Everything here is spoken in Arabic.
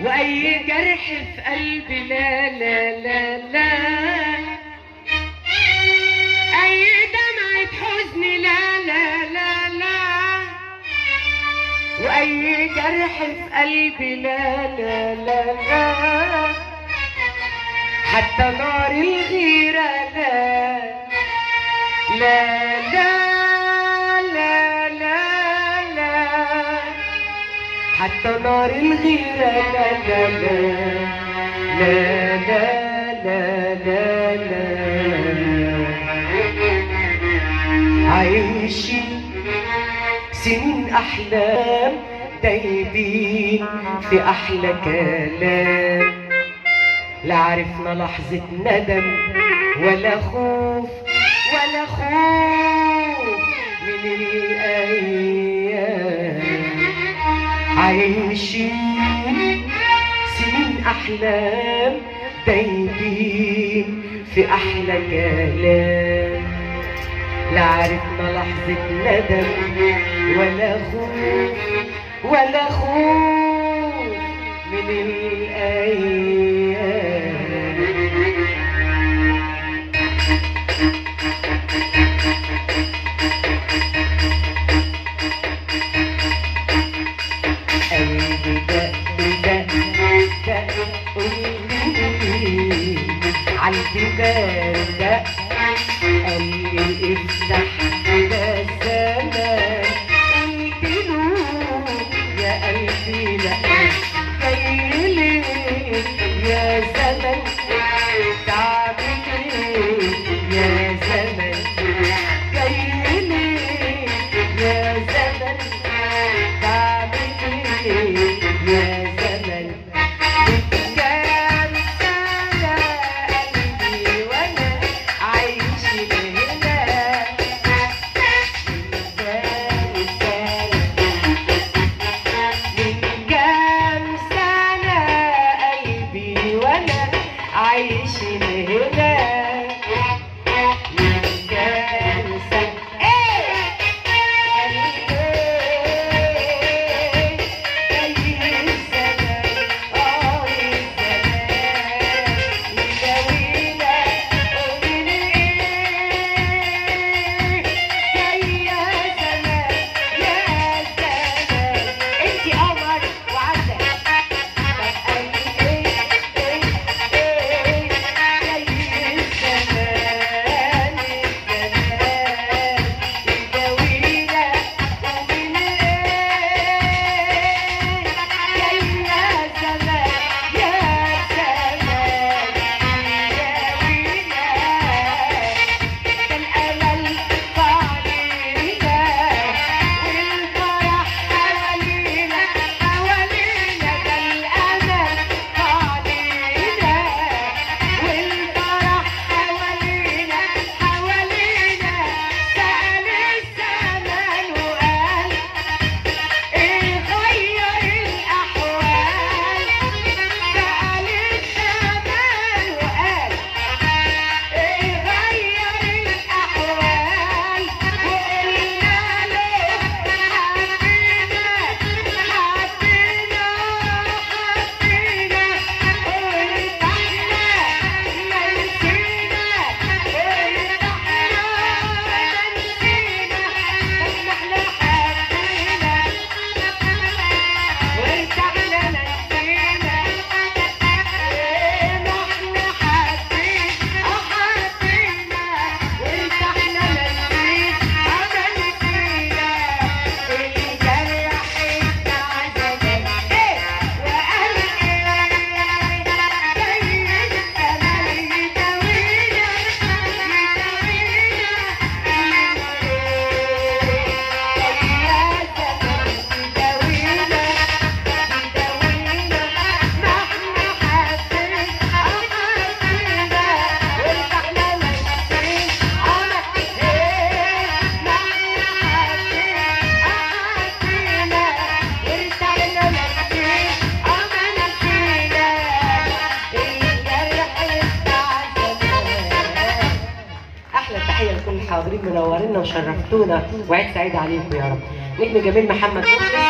واي جرح في قلبي لا لا لا لا، اي دمعة حزن لا لا لا لا، واي جرح في قلبي لا لا لا لا، حتى نار الغيرة لا لا لا لا لا لا، حتى نار الغيرة لا لا لا لا لا لا لا. عايشين سنين أحلام دايبين في أحلى كلام، لا عرفنا لحظة ندم ولا خوف ولا خوف من الأيام. عايشين سنين أحلام دايبين في أحلى كلام، لا عرفنا لحظة ندم ولا خوف ولا خوف من الأيام. قلبي دق دق دق قولي عالبيبان دق، قال لي افتح ده زمان، قلت له يا قلبي لا، جاي ليه يا زمن تعبت ليه يا زمن، جاي ليه يا زمن تعبت ليه يا زمن. كام سنة قلبي وانا عايش هنا، من كام سنة قلبي وانا عايش هنا، من كام سنة الحاضرين منورينا وشرفتونا، وعيد سعيد عليكم يا رب. نجم جميل محمد مخلص.